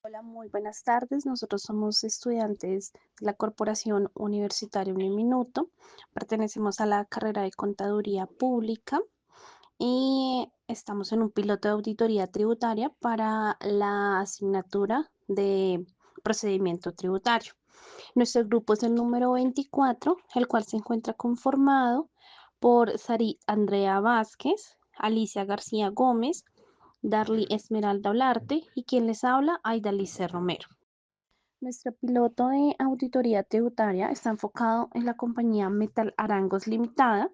Hola, muy buenas tardes. Nosotros somos estudiantes de la Corporación Universitaria Uniminuto. Pertenecemos a la carrera de Contaduría Pública y estamos en un piloto de auditoría tributaria para la asignatura de procedimiento tributario. Nuestro grupo es el número 24, el cual se encuentra conformado por Sari Andrea Vázquez, Alicia García Gómez, Darly Esmeralda Olarte y quien les habla, Aidalice Romero. Nuestro piloto de auditoría tributaria está enfocado en la compañía Metal Arangos Limitada,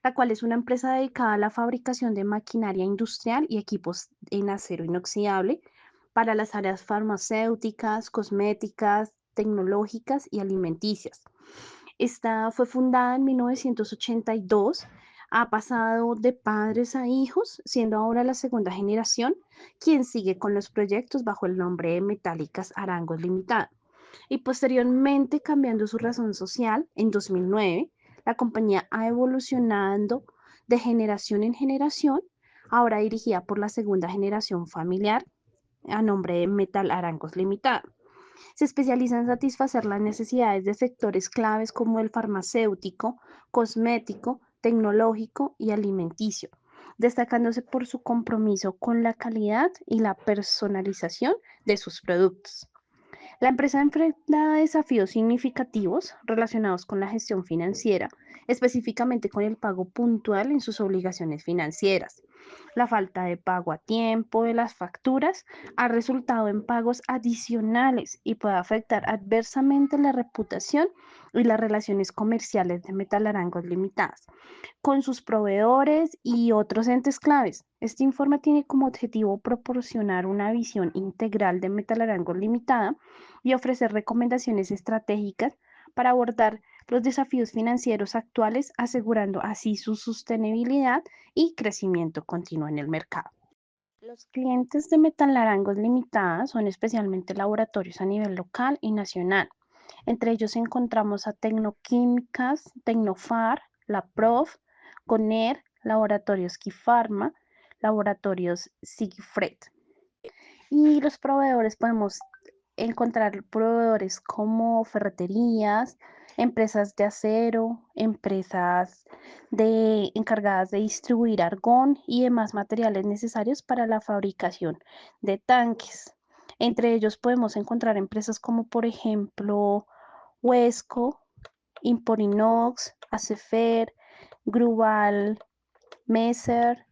la cual es una empresa dedicada a la fabricación de maquinaria industrial y equipos en acero inoxidable para las áreas farmacéuticas, cosméticas, tecnológicas y alimenticias. Esta fue fundada en 1982, ha pasado de padres a hijos, siendo ahora la segunda generación quien sigue con los proyectos bajo el nombre de Metálicas Arangos Limitada. Y posteriormente, cambiando su razón social, en 2009, la compañía ha evolucionado de generación en generación, ahora dirigida por la segunda generación familiar a nombre de Metal Arangos Limitada. Se especializa en satisfacer las necesidades de sectores claves como el farmacéutico, cosmético, tecnológico y alimenticio, destacándose por su compromiso con la calidad y la personalización de sus productos. La empresa enfrenta desafíos significativos relacionados con la gestión financiera, específicamente con el pago puntual en sus obligaciones financieras. La falta de pago a tiempo de las facturas ha resultado en pagos adicionales y puede afectar adversamente la reputación y las relaciones comerciales de Metalarangos Limitadas con sus proveedores y otros entes claves. Este informe tiene como objetivo proporcionar una visión integral de Metalarangos Limitada y ofrecer recomendaciones estratégicas para abordar los desafíos financieros actuales, asegurando así su sostenibilidad y crecimiento continuo en el mercado. Los clientes de Metalarangos Limitada son especialmente laboratorios a nivel local y nacional. Entre ellos encontramos a Tecnoquímicas, Tecnofar, La Prof, Coner, Laboratorios Kifarma, Laboratorios Sigfred. Y los proveedores podemos encontrar proveedores como ferreterías, empresas de acero, empresas encargadas de distribuir argón y demás materiales necesarios para la fabricación de tanques. Entre ellos podemos encontrar empresas como por ejemplo Huesco, Imporinox, Acefer, Gruval, Messer,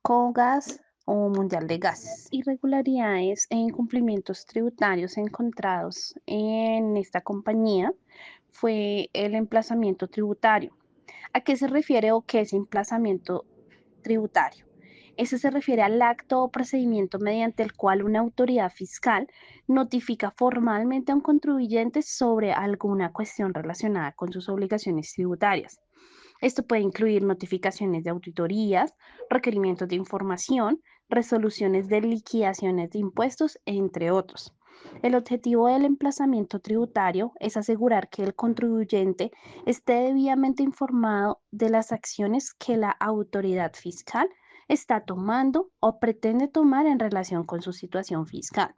Cogas o Mundial de Gases. Irregularidades e incumplimientos tributarios encontrados en esta compañía fue el emplazamiento tributario. ¿A qué se refiere o qué es emplazamiento tributario? Ese se refiere al acto o procedimiento mediante el cual una autoridad fiscal notifica formalmente a un contribuyente sobre alguna cuestión relacionada con sus obligaciones tributarias. Esto puede incluir notificaciones de auditorías, requerimientos de información, resoluciones de liquidaciones de impuestos, entre otros. El objetivo del emplazamiento tributario es asegurar que el contribuyente esté debidamente informado de las acciones que la autoridad fiscal está tomando o pretende tomar en relación con su situación fiscal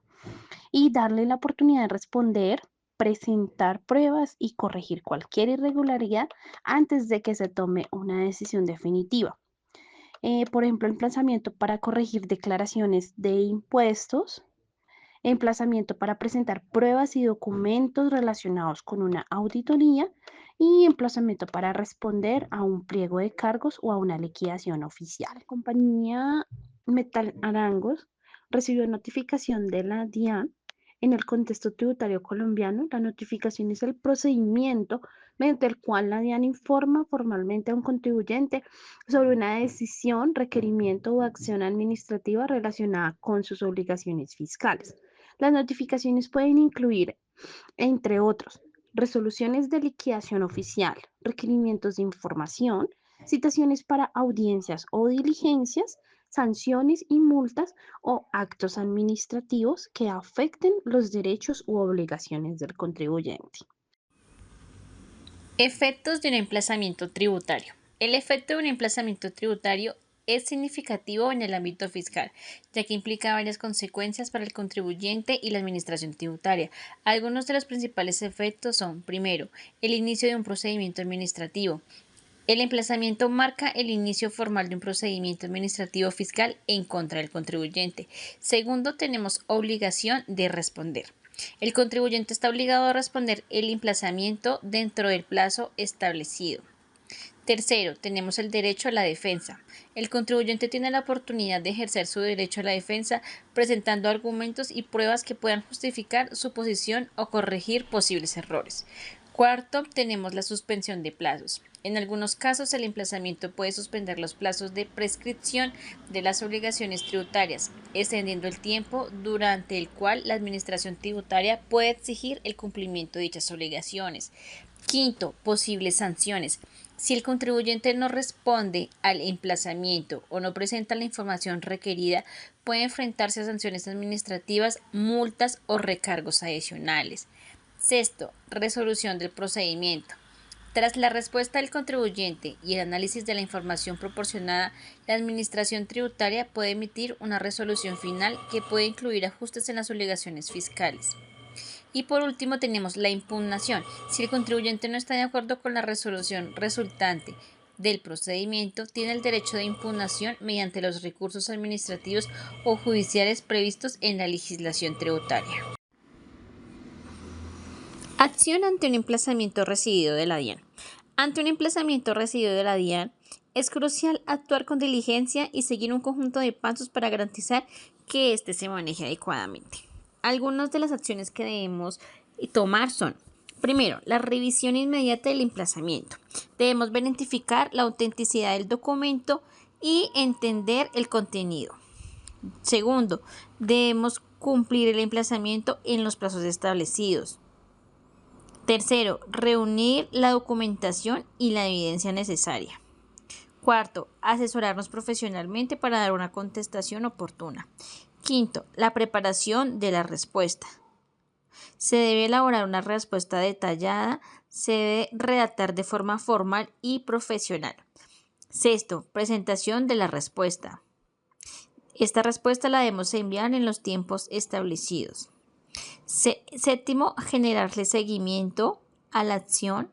y darle la oportunidad de responder, presentar pruebas y corregir cualquier irregularidad antes de que se tome una decisión definitiva. Por ejemplo, emplazamiento para corregir declaraciones de impuestos, emplazamiento para presentar pruebas y documentos relacionados con una auditoría y emplazamiento para responder a un pliego de cargos o a una liquidación oficial. La compañía Metal Arangos recibió notificación de la DIAN. En el contexto tributario colombiano, la notificación es el procedimiento mediante el cual la DIAN informa formalmente a un contribuyente sobre una decisión, requerimiento o acción administrativa relacionada con sus obligaciones fiscales. Las notificaciones pueden incluir, entre otros, resoluciones de liquidación oficial, requerimientos de información, citaciones para audiencias o diligencias, sanciones y multas o actos administrativos que afecten los derechos u obligaciones del contribuyente. Efectos de un emplazamiento tributario. El efecto de un emplazamiento tributario es significativo en el ámbito fiscal, ya que implica varias consecuencias para el contribuyente y la administración tributaria. Algunos de los principales efectos son, primero, el inicio de un procedimiento administrativo. El emplazamiento marca el inicio formal de un procedimiento administrativo fiscal en contra del contribuyente. Segundo, tenemos obligación de responder. El contribuyente está obligado a responder el emplazamiento dentro del plazo establecido. Tercero, tenemos el derecho a la defensa. El contribuyente tiene la oportunidad de ejercer su derecho a la defensa presentando argumentos y pruebas que puedan justificar su posición o corregir posibles errores. Cuarto, tenemos la suspensión de plazos. En algunos casos, el emplazamiento puede suspender los plazos de prescripción de las obligaciones tributarias, extendiendo el tiempo durante el cual la administración tributaria puede exigir el cumplimiento de dichas obligaciones. Quinto, posibles sanciones. Si el contribuyente no responde al emplazamiento o no presenta la información requerida, puede enfrentarse a sanciones administrativas, multas o recargos adicionales. Sexto, resolución del procedimiento. Tras la respuesta del contribuyente y el análisis de la información proporcionada, la Administración Tributaria puede emitir una resolución final que puede incluir ajustes en las obligaciones fiscales. Y por último tenemos la impugnación. Si el contribuyente no está de acuerdo con la resolución resultante del procedimiento, tiene el derecho de impugnación mediante los recursos administrativos o judiciales previstos en la legislación tributaria. Acción ante un emplazamiento recibido de la DIAN. Ante un emplazamiento recibido de la DIAN, es crucial actuar con diligencia y seguir un conjunto de pasos para garantizar que éste se maneje adecuadamente. Algunas de las acciones que debemos tomar son: primero, la revisión inmediata del emplazamiento. Debemos verificar la autenticidad del documento y entender el contenido. Segundo, debemos cumplir el emplazamiento en los plazos establecidos. Tercero, reunir la documentación y la evidencia necesaria. Cuarto, asesorarnos profesionalmente para dar una contestación oportuna. Quinto, la preparación de la respuesta. Se debe elaborar una respuesta detallada, se debe redactar de forma formal y profesional. Sexto, presentación de la respuesta. Esta respuesta la debemos enviar en los tiempos establecidos. Séptimo, generarle seguimiento a la acción.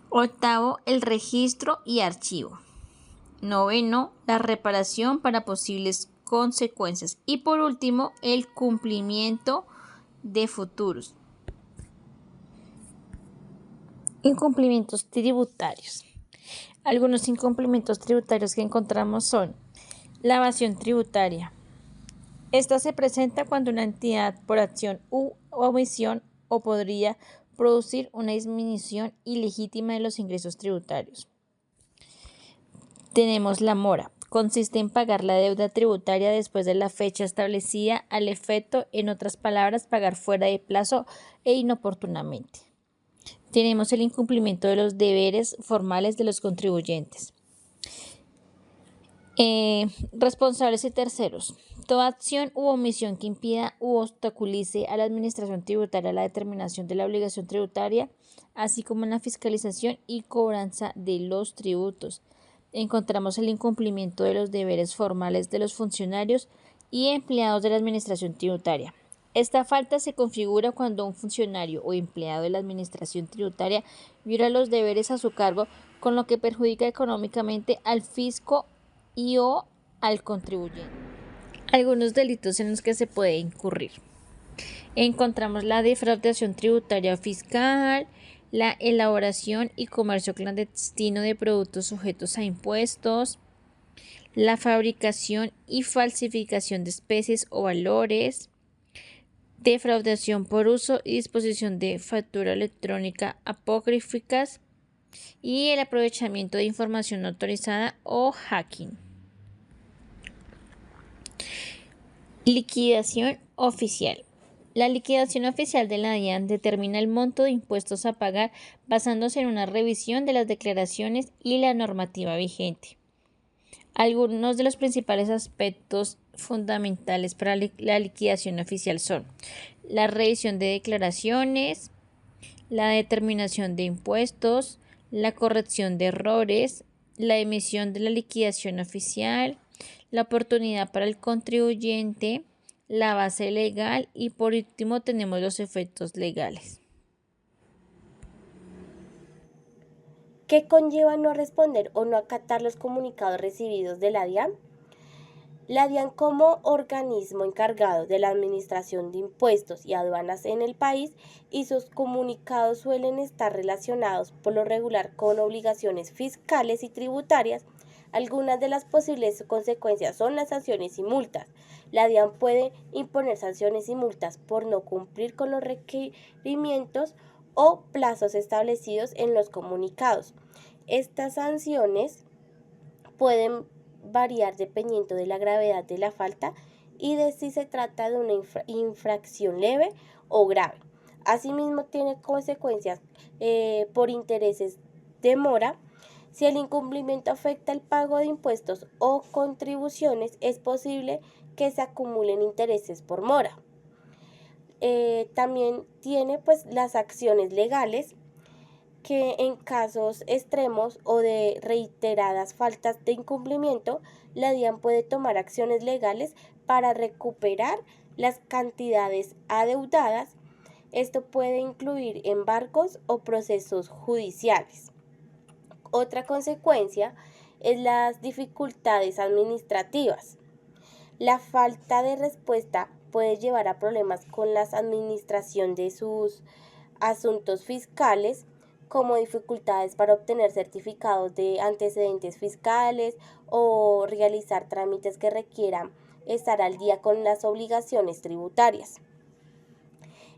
Octavo, el registro y archivo. Noveno, la reparación para posibles consecuencias. Y por último, el cumplimiento de futuros. Incumplimientos tributarios. Algunos incumplimientos tributarios que encontramos son la evasión tributaria. Esta se presenta cuando una entidad por acción u omisión o podría producir una disminución ilegítima de los ingresos tributarios. Tenemos la mora. Consiste en pagar la deuda tributaria después de la fecha establecida al efecto, en otras palabras, pagar fuera de plazo e inoportunamente. Tenemos el incumplimiento de los deberes formales de los contribuyentes. Responsables y terceros. Toda acción u omisión que impida u obstaculice a la administración tributaria la determinación de la obligación tributaria, así como en la fiscalización y cobranza de los tributos. Encontramos el incumplimiento de los deberes formales de los funcionarios y empleados de la administración tributaria. Esta falta se configura cuando un funcionario o empleado de la administración tributaria viola los deberes a su cargo, con lo que perjudica económicamente al fisco y o al contribuyente. Algunos delitos en los que se puede incurrir. Encontramos la defraudación tributaria fiscal, la elaboración y comercio clandestino de productos sujetos a impuestos, la fabricación y falsificación de especies o valores, defraudación por uso y disposición de factura electrónica apócrifas y el aprovechamiento de información no autorizada o hacking. Liquidación oficial. La liquidación oficial de la DIAN determina el monto de impuestos a pagar basándose en una revisión de las declaraciones y la normativa vigente. Algunos de los principales aspectos fundamentales para la liquidación oficial son la revisión de declaraciones, la determinación de impuestos, la corrección de errores, la emisión de la liquidación oficial, la oportunidad para el contribuyente, la base legal y por último tenemos los efectos legales. ¿Qué conlleva no responder o no acatar los comunicados recibidos de la DIAN? La DIAN, como organismo encargado de la administración de impuestos y aduanas en el país, y sus comunicados suelen estar relacionados por lo regular con obligaciones fiscales y tributarias. Algunas de las posibles consecuencias son las sanciones y multas. La DIAN puede imponer sanciones y multas por no cumplir con los requerimientos o plazos establecidos en los comunicados. Estas sanciones pueden variar dependiendo de la gravedad de la falta y de si se trata de una infracción leve o grave. Asimismo, tiene consecuencias por intereses de mora. Si el incumplimiento afecta el pago de impuestos o contribuciones, es posible que se acumulen intereses por mora. También tiene pues las acciones legales, que en casos extremos o de reiteradas faltas de incumplimiento, la DIAN puede tomar acciones legales para recuperar las cantidades adeudadas. Esto puede incluir embargos o procesos judiciales. Otra consecuencia es las dificultades administrativas. La falta de respuesta puede llevar a problemas con la administración de sus asuntos fiscales, como dificultades para obtener certificados de antecedentes fiscales o realizar trámites que requieran estar al día con las obligaciones tributarias.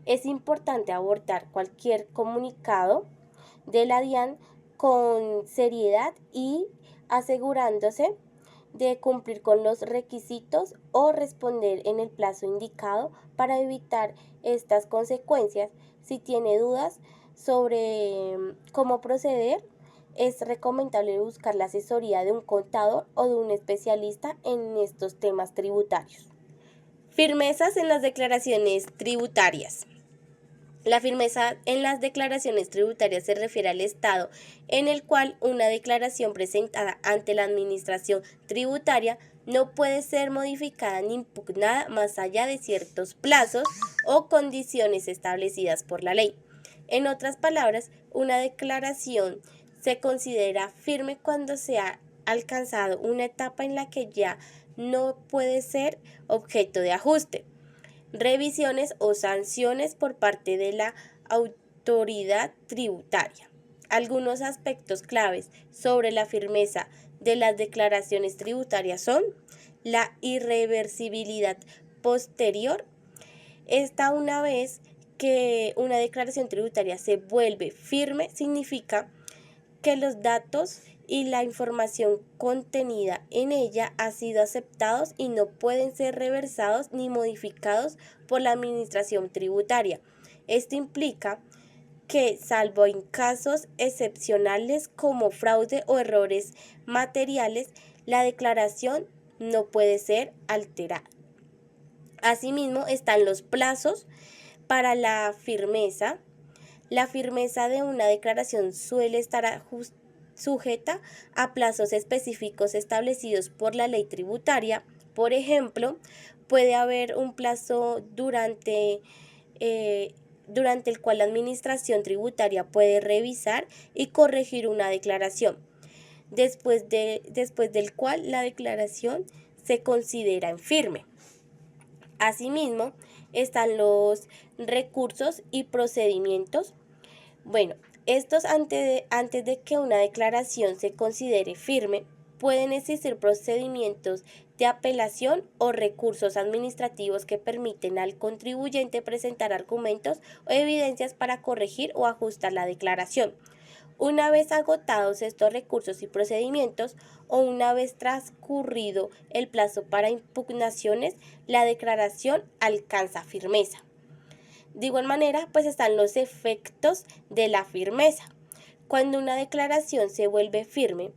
Es importante abordar cualquier comunicado de la DIAN con seriedad y asegurándose de cumplir con los requisitos o responder en el plazo indicado para evitar estas consecuencias. Si tiene dudas sobre cómo proceder, es recomendable buscar la asesoría de un contador o de un especialista en estos temas tributarios. Firmezas en las declaraciones tributarias. La firmeza en las declaraciones tributarias se refiere al estado en el cual una declaración presentada ante la administración tributaria no puede ser modificada ni impugnada más allá de ciertos plazos o condiciones establecidas por la ley. En otras palabras, una declaración se considera firme cuando se ha alcanzado una etapa en la que ya no puede ser objeto de ajuste, revisiones o sanciones por parte de la autoridad tributaria. Algunos aspectos claves sobre la firmeza de las declaraciones tributarias son la irreversibilidad posterior. Esta, una vez que una declaración tributaria se vuelve firme, significa que los datos y la información contenida en ella ha sido aceptados y no pueden ser reversados ni modificados por la administración tributaria. Esto implica que, salvo en casos excepcionales como fraude o errores materiales, la declaración no puede ser alterada. Asimismo, están los plazos para la firmeza. La firmeza de una declaración suele estar sujeta a plazos específicos establecidos por la ley tributaria. Por ejemplo, puede haber un plazo durante el cual la administración tributaria puede revisar y corregir una declaración, después del cual la declaración se considera en firme. Asimismo, están los recursos y procedimientos. Bueno, estos antes de que una declaración se considere firme, pueden existir procedimientos de apelación o recursos administrativos que permiten al contribuyente presentar argumentos o evidencias para corregir o ajustar la declaración. Una vez agotados estos recursos y procedimientos, o una vez transcurrido el plazo para impugnaciones, la declaración alcanza firmeza. De igual manera, pues están los efectos de la firmeza. Cuando una declaración se vuelve firme,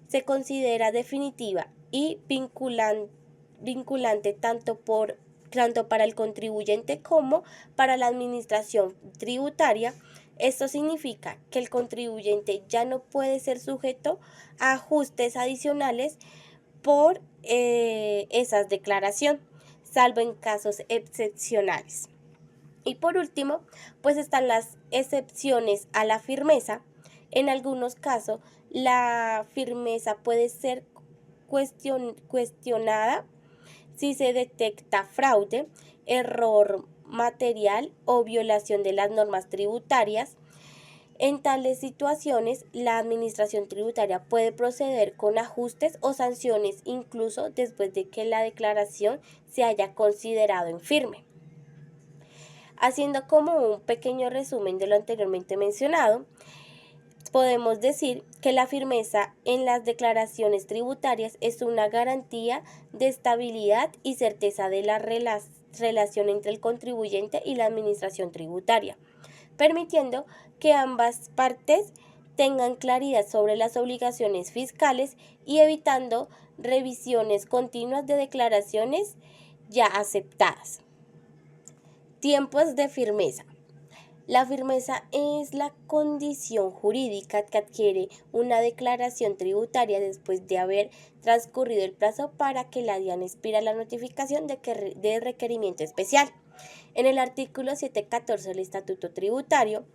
se considera definitiva y vinculante tanto para el contribuyente como para la administración tributaria. Esto significa que el contribuyente ya no puede ser sujeto a ajustes adicionales por esas declaraciones, salvo en casos excepcionales. Y por último, pues están las excepciones a la firmeza. En algunos casos, la firmeza puede ser cuestionada si se detecta fraude, error material o violación de las normas tributarias. En tales situaciones, la administración tributaria puede proceder con ajustes o sanciones incluso después de que la declaración se haya considerado infirme. Haciendo como un pequeño resumen de lo anteriormente mencionado, podemos decir que la firmeza en las declaraciones tributarias es una garantía de estabilidad y certeza de la relación entre el contribuyente y la administración tributaria, permitiendo que ambas partes tengan claridad sobre las obligaciones fiscales y evitando revisiones continuas de declaraciones ya aceptadas. Tiempos de firmeza. La firmeza es la condición jurídica que adquiere una declaración tributaria después de haber transcurrido el plazo para que la DIAN expida la notificación de requerimiento especial. En el artículo 714 del Estatuto Tributario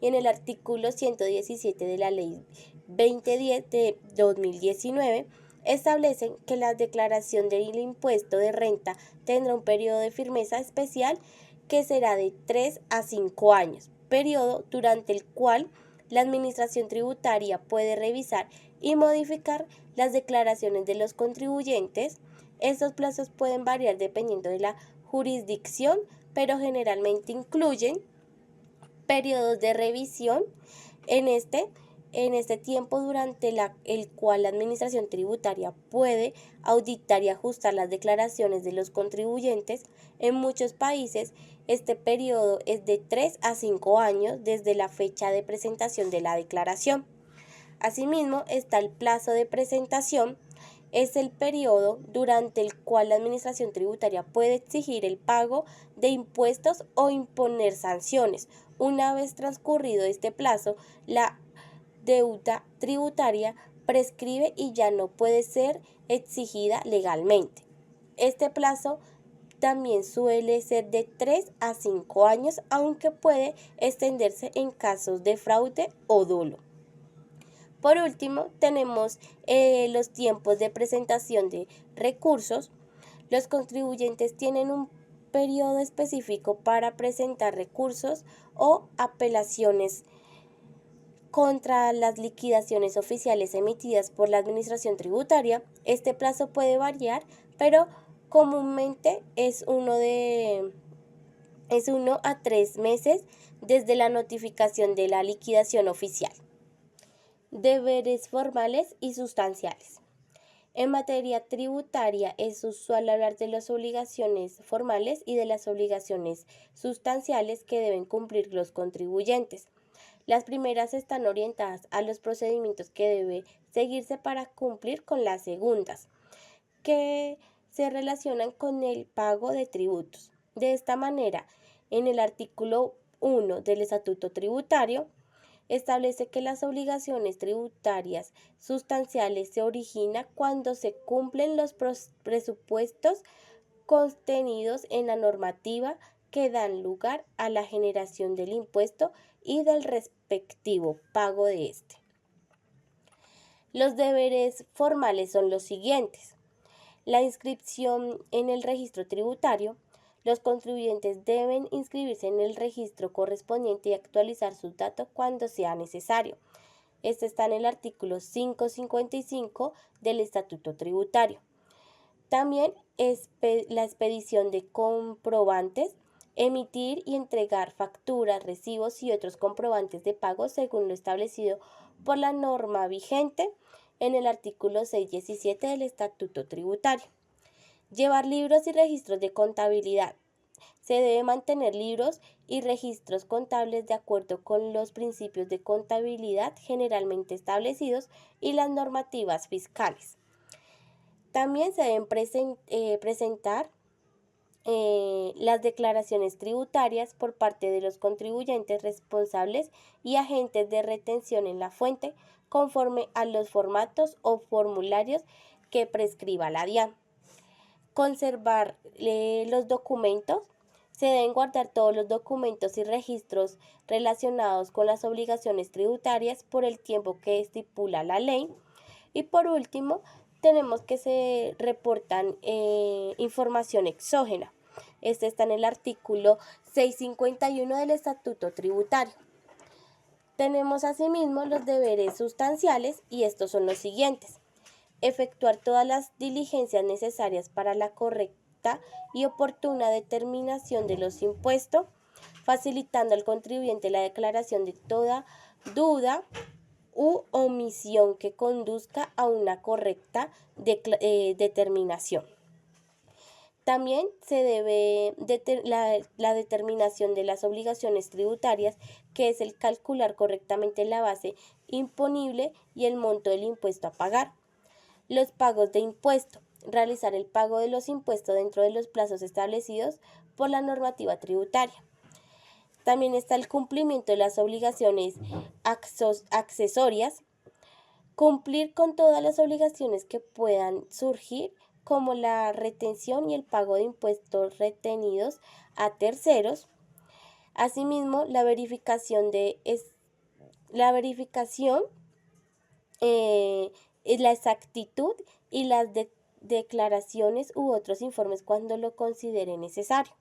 y en el artículo 117 de la Ley 2010 de 2019 establecen que la declaración del impuesto de renta tendrá un periodo de firmeza especial que será de 3 a 5 años, periodo durante el cual la Administración Tributaria puede revisar y modificar las declaraciones de los contribuyentes. Estos plazos pueden variar dependiendo de la jurisdicción, pero generalmente incluyen periodos de revisión en este tiempo durante el cual la Administración Tributaria puede auditar y ajustar las declaraciones de los contribuyentes. En muchos países, este periodo es de 3 a 5 años desde la fecha de presentación de la declaración. Asimismo, está el plazo de presentación. Es el periodo durante el cual la Administración Tributaria puede exigir el pago de impuestos o imponer sanciones. Una vez transcurrido este plazo, la deuda tributaria prescribe y ya no puede ser exigida legalmente. Este plazo también suele ser de 3 a 5 años, aunque puede extenderse en casos de fraude o dolo. Por último, tenemos los tiempos de presentación de recursos. Los contribuyentes tienen un periodo específico para presentar recursos o apelaciones contra las liquidaciones oficiales emitidas por la Administración Tributaria. Este plazo puede variar, pero comúnmente es 1 a 3 meses desde la notificación de la liquidación oficial. Deberes formales y sustanciales. En materia tributaria es usual hablar de las obligaciones formales y de las obligaciones sustanciales que deben cumplir los contribuyentes. Las primeras están orientadas a los procedimientos que debe seguirse para cumplir con las segundas, que se relacionan con el pago de tributos. De esta manera, en el artículo 1 del Estatuto Tributario, establece que las obligaciones tributarias sustanciales se originan cuando se cumplen los presupuestos contenidos en la normativa que dan lugar a la generación del impuesto y del respectivo pago de este. Los deberes formales son los siguientes: la inscripción en el registro tributario. Los contribuyentes deben inscribirse en el registro correspondiente y actualizar sus datos cuando sea necesario. Este está en el artículo 555 del Estatuto Tributario. También la expedición de comprobantes, emitir y entregar facturas, recibos y otros comprobantes de pago según lo establecido por la norma vigente en el artículo 617 del Estatuto Tributario. Llevar libros y registros de contabilidad. Se debe mantener libros y registros contables de acuerdo con los principios de contabilidad generalmente establecidos y las normativas fiscales. También se deben presentar las declaraciones tributarias por parte de los contribuyentes responsables y agentes de retención en la fuente conforme a los formatos o formularios que prescriba la DIAN. Conservar los documentos. Se deben guardar todos los documentos y registros relacionados con las obligaciones tributarias por el tiempo que estipula la ley. Y por último, tenemos que se reportan información exógena. Este está en el artículo 651 del Estatuto Tributario. Tenemos asimismo los deberes sustanciales y estos son los siguientes. Efectuar todas las diligencias necesarias para la correcta y oportuna determinación de los impuestos, facilitando al contribuyente la declaración de toda duda u omisión que conduzca a una correcta determinación. También se debe la determinación de las obligaciones tributarias, que es el calcular correctamente la base imponible y el monto del impuesto a pagar. Los pagos de impuesto. Realizar el pago de los impuestos dentro de los plazos establecidos por la normativa tributaria. También está el cumplimiento de las obligaciones accesorias. Cumplir con todas las obligaciones que puedan surgir, como la retención y el pago de impuestos retenidos a terceros. Asimismo, la verificación la exactitud y las declaraciones u otros informes cuando lo considere necesario.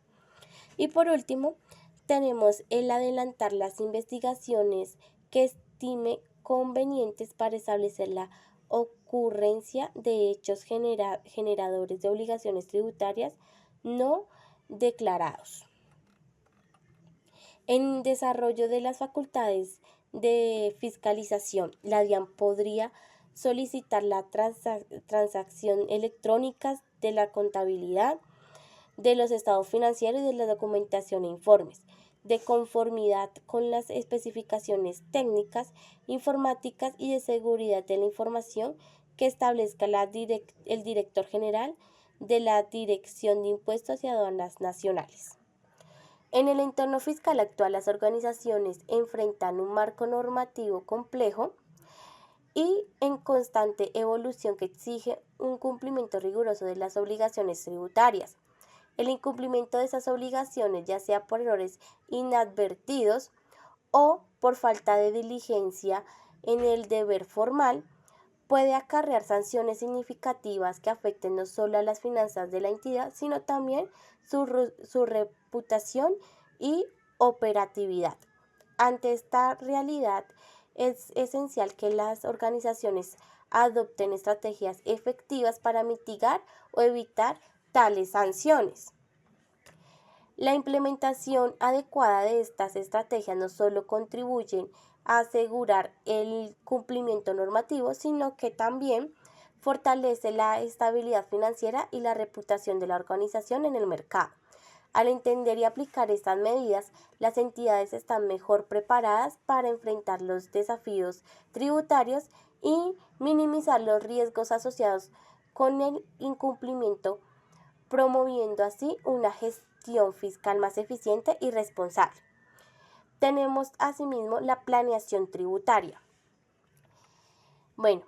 Y por último, tenemos el adelantar las investigaciones que estime convenientes para establecer la ocurrencia de hechos generadores de obligaciones tributarias no declarados. En desarrollo de las facultades de fiscalización, la DIAN podría solicitar la transacción electrónica de la contabilidad, de los estados financieros y de la documentación e informes, de conformidad con las especificaciones técnicas, informáticas y de seguridad de la información que establezca el director general de la Dirección de Impuestos y Aduanas Nacionales. En el entorno fiscal actual, las organizaciones enfrentan un marco normativo complejo y en constante evolución que exige un cumplimiento riguroso de las obligaciones tributarias. El incumplimiento de esas obligaciones, ya sea por errores inadvertidos o por falta de diligencia en el deber formal, puede acarrear sanciones significativas que afecten no solo a las finanzas de la entidad, sino también su reputación y operatividad. Ante esta realidad, es esencial que las organizaciones adopten estrategias efectivas para mitigar o evitar tales sanciones. La implementación adecuada de estas estrategias no solo contribuyen a asegurar el cumplimiento normativo, sino que también fortalece la estabilidad financiera y la reputación de la organización en el mercado. Al entender y aplicar estas medidas, las entidades están mejor preparadas para enfrentar los desafíos tributarios y minimizar los riesgos asociados con el incumplimiento, promoviendo así una gestión fiscal más eficiente y responsable. Tenemos asimismo la planeación tributaria.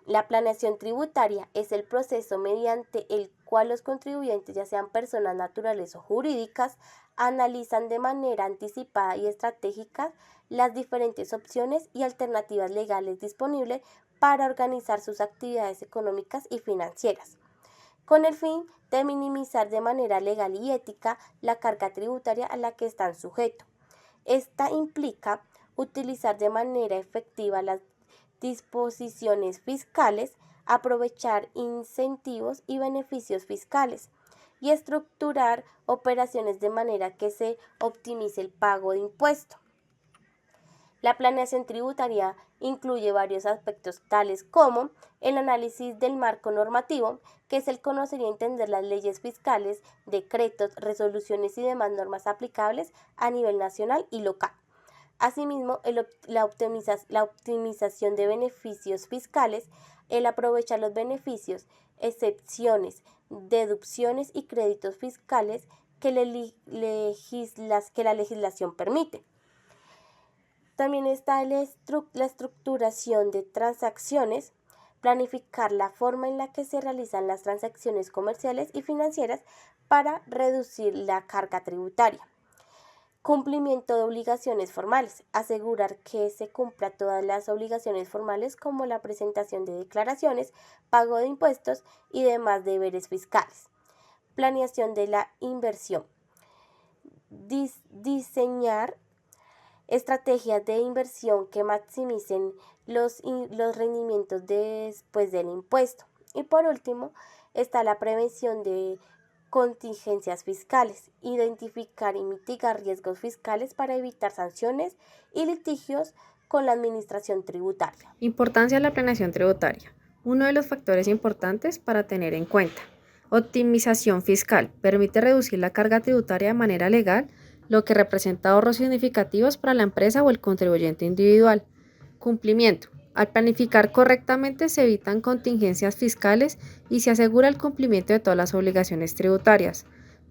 La planeación tributaria es el proceso mediante el cual los contribuyentes, ya sean personas naturales o jurídicas, analizan de manera anticipada y estratégica las diferentes opciones y alternativas legales disponibles para organizar sus actividades económicas y financieras, con el fin de minimizar de manera legal y ética la carga tributaria a la que están sujetos. Esta implica utilizar de manera efectiva las disposiciones fiscales, aprovechar incentivos y beneficios fiscales y estructurar operaciones de manera que se optimice el pago de impuestos. La planeación tributaria incluye varios aspectos tales como el análisis del marco normativo, que es el conocer y entender las leyes fiscales, decretos, resoluciones y demás normas aplicables a nivel nacional y local. Asimismo, la optimización de beneficios fiscales, el aprovechar los beneficios, excepciones, deducciones y créditos fiscales que la legislación permite. También está la estructuración de transacciones, planificar la forma en la que se realizan las transacciones comerciales y financieras para reducir la carga tributaria. Cumplimiento de obligaciones formales, asegurar que se cumpla todas las obligaciones formales como la presentación de declaraciones, pago de impuestos y demás deberes fiscales. Planeación de la inversión, diseñar estrategias de inversión que maximicen los rendimientos después del impuesto. Y por último está la prevención de contingencias fiscales, identificar y mitigar riesgos fiscales para evitar sanciones y litigios con la administración tributaria. Importancia de la planeación tributaria. Uno de los factores importantes para tener en cuenta. Optimización fiscal. Permite reducir la carga tributaria de manera legal, lo que representa ahorros significativos para la empresa o el contribuyente individual. Cumplimiento. Al planificar correctamente se evitan contingencias fiscales y se asegura el cumplimiento de todas las obligaciones tributarias.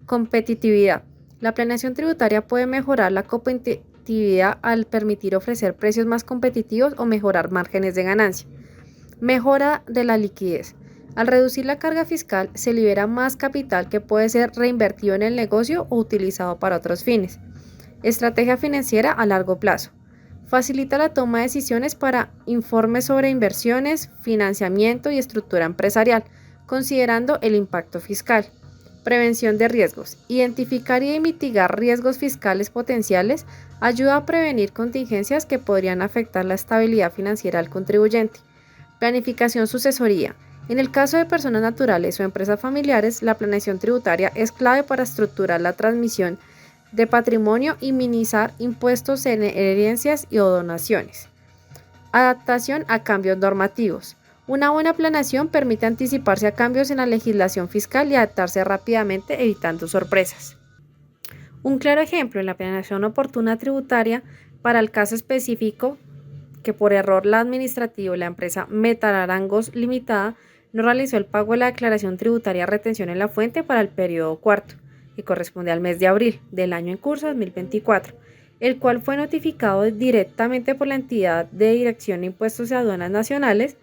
Competitividad. La planeación tributaria puede mejorar la competitividad al permitir ofrecer precios más competitivos o mejorar márgenes de ganancia. Mejora de la liquidez. Al reducir la carga fiscal se libera más capital que puede ser reinvertido en el negocio o utilizado para otros fines. Estrategia financiera a largo plazo. Facilita la toma de decisiones para informes sobre inversiones, financiamiento y estructura empresarial, considerando el impacto fiscal. Prevención de riesgos. Identificar y mitigar riesgos fiscales potenciales ayuda a prevenir contingencias que podrían afectar la estabilidad financiera del contribuyente. Planificación sucesoría. En el caso de personas naturales o empresas familiares, la planeación tributaria es clave para estructurar la transmisión de patrimonio y minimizar impuestos en herencias o donaciones. Adaptación a cambios normativos. Una buena planeación permite anticiparse a cambios en la legislación fiscal y adaptarse rápidamente, evitando sorpresas. Un claro ejemplo en la planeación oportuna tributaria para el caso específico que por error la administrativo la empresa Metararangos Limitada no realizó el pago de la declaración tributaria retención en la fuente para el periodo cuarto, que corresponde al mes de abril del año en curso 2024, el cual fue notificado directamente por la entidad de Dirección de Impuestos y Aduanas Nacionales.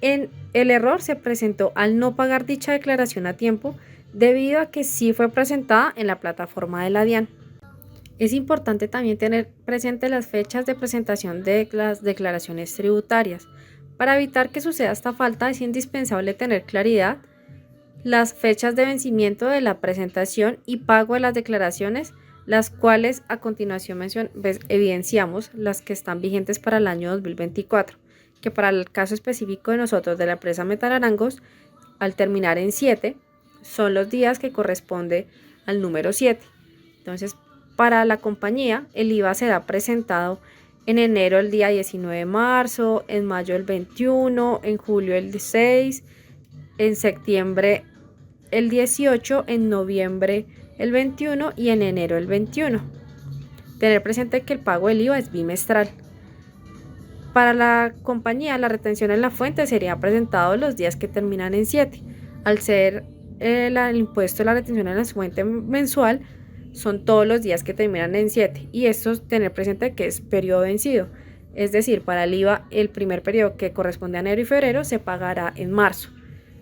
El error se presentó al no pagar dicha declaración a tiempo, debido a que sí fue presentada en la plataforma de la DIAN. Es importante también tener presente las fechas de presentación de las declaraciones tributarias. Para evitar que suceda esta falta, es indispensable tener claridad las fechas de vencimiento de la presentación y pago de las declaraciones, las cuales a continuación evidenciamos las que están vigentes para el año 2024, que para el caso específico de nosotros de la empresa Metararangos, al terminar en 7, son los días que corresponde al número 7. Entonces, para la compañía, el IVA será presentado en enero el día 19 de marzo, en mayo el 21, en julio el 6, en septiembre el 18, en noviembre el 21 y en enero el 21. Tener presente que el pago del IVA es bimestral. Para la compañía, la retención en la fuente sería presentado los días que terminan en 7. Al ser el impuesto de la retención en la fuente mensual, son todos los días que terminan en 7. Y esto tener presente que es periodo vencido. Es decir, para el IVA, el primer periodo que corresponde a enero y febrero se pagará en marzo.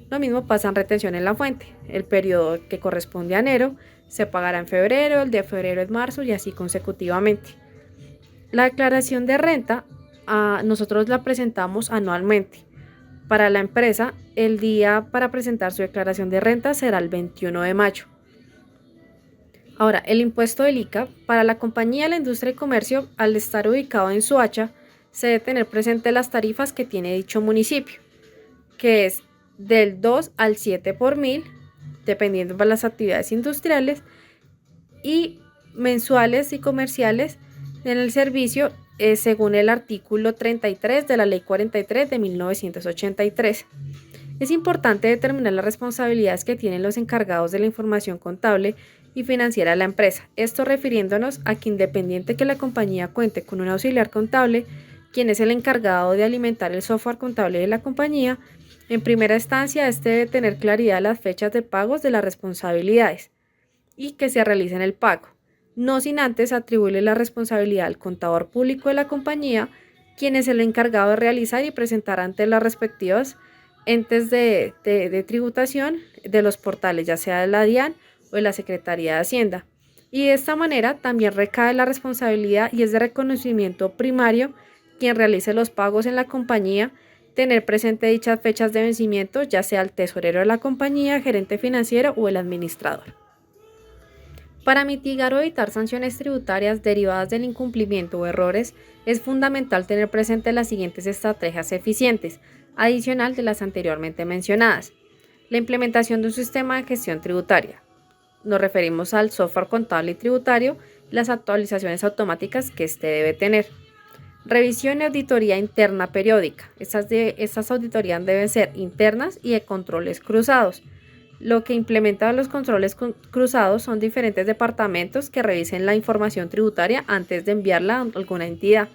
Lo mismo pasa en retención en la fuente. El periodo que corresponde a enero se pagará en febrero, el de febrero en marzo y así consecutivamente. La declaración de renta nosotros la presentamos anualmente. Para la empresa, el día para presentar su declaración de renta será el 21 de mayo. Ahora, el impuesto del ICA, para la compañía de la industria y comercio, al estar ubicado en Soacha, se debe tener presente las tarifas que tiene dicho municipio, que es del 2 al 7 por mil, dependiendo de las actividades industriales, y mensuales y comerciales en el servicio, según el artículo 33 de la Ley 43 de 1983. Es importante determinar las responsabilidades que tienen los encargados de la información contable y financiera de la empresa. Esto refiriéndonos a que independiente que la compañía cuente con un auxiliar contable, quien es el encargado de alimentar el software contable de la compañía, en primera instancia este debe tener claridad las fechas de pagos de las responsabilidades y que se realice en el pago, no sin antes atribuirle la responsabilidad al contador público de la compañía, quien es el encargado de realizar y presentar ante las respectivas entes de tributación de los portales, ya sea de la DIAN o de la Secretaría de Hacienda. Y de esta manera también recae la responsabilidad y es de reconocimiento primario quien realice los pagos en la compañía, tener presente dichas fechas de vencimiento, ya sea el tesorero de la compañía, gerente financiero o el administrador. Para mitigar o evitar sanciones tributarias derivadas del incumplimiento o errores, es fundamental tener presente las siguientes estrategias eficientes, adicional de las anteriormente mencionadas. La implementación de un sistema de gestión tributaria. Nos referimos al software contable y tributario y las actualizaciones automáticas que éste debe tener. Revisión y auditoría interna periódica. Estas auditorías deben ser internas y de controles cruzados. Lo que implementa los controles cruzados son diferentes departamentos que revisen la información tributaria antes de enviarla a alguna entidad.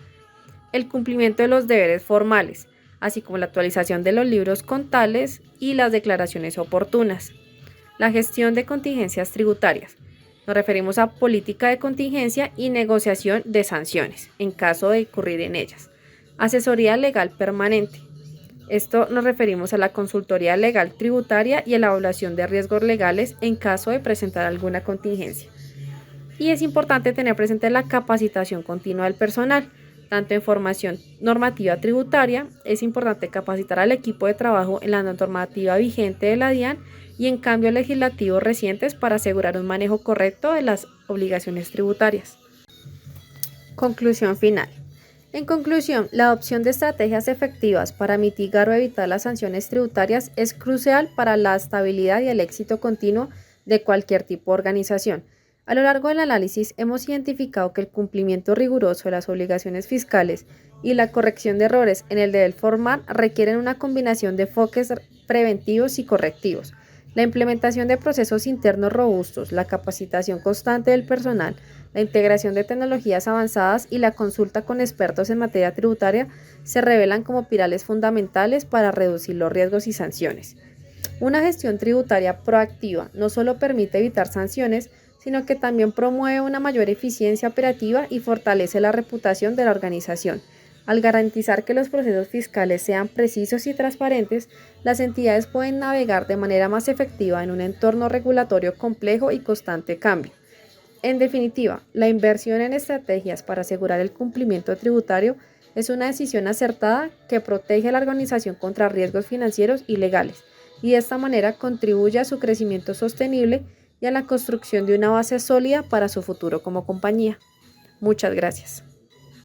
El cumplimiento de los deberes formales, así como la actualización de los libros contables y las declaraciones oportunas. La gestión de contingencias tributarias. Nos referimos a política de contingencia y negociación de sanciones, en caso de incurrir en ellas. Asesoría legal permanente. Esto nos referimos a la consultoría legal tributaria y a la evaluación de riesgos legales en caso de presentar alguna contingencia. Y es importante tener presente la capacitación continua del personal, tanto en formación normativa tributaria, es importante capacitar al equipo de trabajo en la normativa vigente de la DIAN y en cambios legislativos recientes para asegurar un manejo correcto de las obligaciones tributarias. Conclusión final. En conclusión, la adopción de estrategias efectivas para mitigar o evitar las sanciones tributarias es crucial para la estabilidad y el éxito continuo de cualquier tipo de organización. A lo largo del análisis hemos identificado que el cumplimiento riguroso de las obligaciones fiscales y la corrección de errores en el deber formal requieren una combinación de enfoques preventivos y correctivos. La implementación de procesos internos robustos, la capacitación constante del personal, la integración de tecnologías avanzadas y la consulta con expertos en materia tributaria se revelan como pilares fundamentales para reducir los riesgos y sanciones. Una gestión tributaria proactiva no solo permite evitar sanciones, sino que también promueve una mayor eficiencia operativa y fortalece la reputación de la organización. Al garantizar que los procesos fiscales sean precisos y transparentes, las entidades pueden navegar de manera más efectiva en un entorno regulatorio complejo y constante cambio. En definitiva, la inversión en estrategias para asegurar el cumplimiento tributario es una decisión acertada que protege a la organización contra riesgos financieros y legales y de esta manera contribuye a su crecimiento sostenible y a la construcción de una base sólida para su futuro como compañía. Muchas gracias.